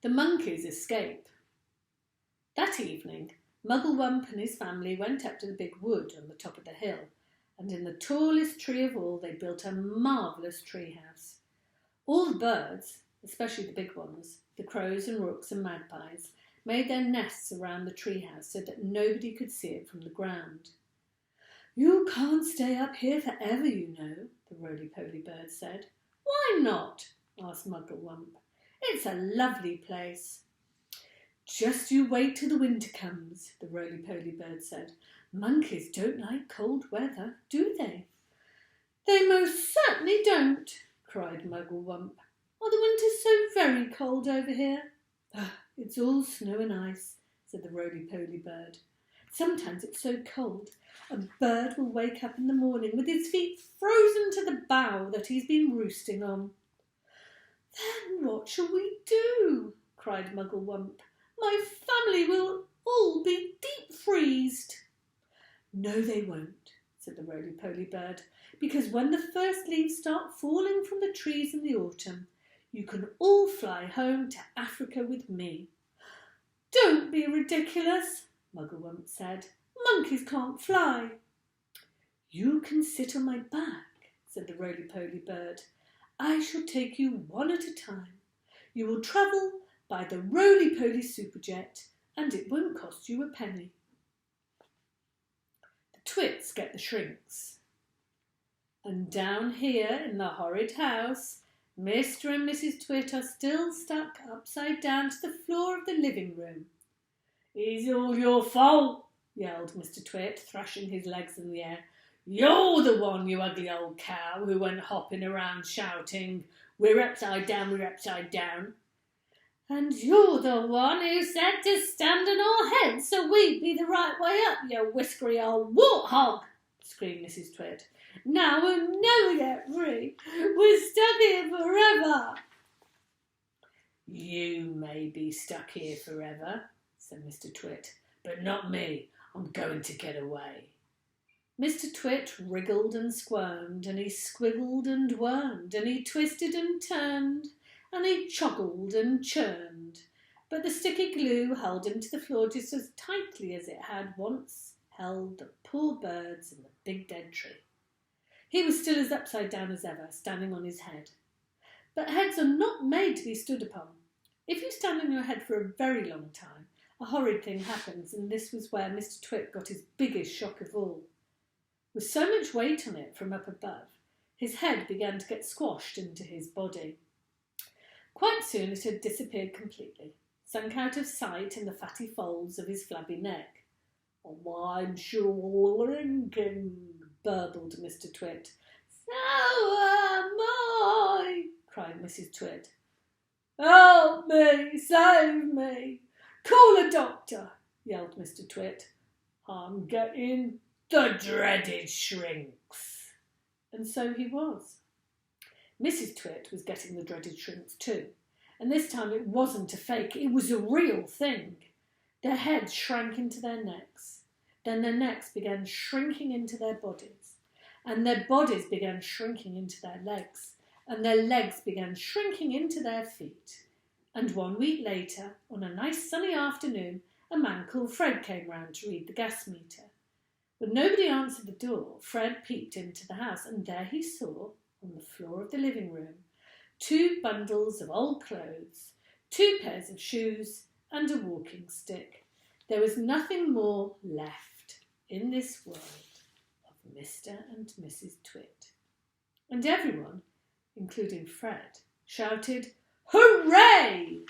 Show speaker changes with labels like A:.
A: The Monkeys Escape. That evening, Mugglewump and his family went up to the big wood on the top of the hill, and in the tallest tree of all they built a marvellous treehouse. All the birds, especially the big ones, the crows and rooks and magpies, made their nests around the treehouse so that nobody could see it from the ground. "You can't stay up here forever, you know," the roly-poly bird said. "Why not?" asked Mugglewump. "It's a lovely place." "Just you wait till the winter comes," the roly-poly bird said. "Monkeys don't like cold weather, do they?" "They most certainly don't," cried Mugglewump. "Oh, the winter's so very cold over here." "It's all snow and ice," said the roly-poly bird. "Sometimes it's so cold a bird will wake up in the morning with his feet frozen to the bough that he's been roosting on." "Then what shall we do?" cried Mugglewump. "My family will all be deep-freezed." "No, they won't," said the roly-poly bird, "because when the first leaves start falling from the trees in the autumn, you can all fly home to Africa with me." "Don't be ridiculous," Mugglewump said. "Monkeys can't fly." "You can sit on my back," said the roly-poly bird. "I shall take you one at a time. You will travel by the roly-poly superjet, and it won't cost you a penny." The Twits get the shrinks. And down here in the horrid house, Mr. and Mrs. Twit are still stuck upside down to the floor of the living room. "It's all your fault," yelled Mr. Twit, thrashing his legs in the air. "You're the one, you ugly old cow, who went hopping around shouting, 'We're upside down, we're upside down.'" "And you're the one who said to stand on our heads so we'd be the right way up, you whiskery old warthog," screamed Mrs. Twit. "Now we'll never get free. We're stuck here forever." "You may be stuck here forever," said Mr. Twit, "but not me. I'm going to get away." Mr. Twit wriggled and squirmed, and he squiggled and wormed, and he twisted and turned, and he choggled and churned, but the sticky glue held him to the floor just as tightly as it had once held the poor birds in the big dead tree. He was still as upside down as ever, standing on his head. But heads are not made to be stood upon. If you stand on your head for a very long time, a horrid thing happens, and this was where Mr. Twit got his biggest shock of all. With so much weight on it from up above, his head began to get squashed into his body. Quite soon it had disappeared completely, sunk out of sight in the fatty folds of his flabby neck. "Oh, I'm shrinking," burbled Mr. Twit. "So am I," cried Mrs. Twit. "Help me, save me, call a doctor," yelled Mr. Twit. "I'm getting the dreaded shrinks." And so he was. Mrs. Twit was getting the dreaded shrinks too, and this time it wasn't a fake, it was a real thing. Their heads shrank into their necks, then their necks began shrinking into their bodies, and their bodies began shrinking into their legs, and their legs began shrinking into their feet. And 1 week later, on a nice sunny afternoon, a man called Fred came round to read the gas meter. When nobody answered the door, Fred peeped into the house, and there he saw, on the floor of the living room, 2 bundles of old clothes, 2 pairs of shoes, and a walking stick. There was nothing more left in this world of Mr. and Mrs. Twit. And everyone, including Fred, shouted, "Hooray!"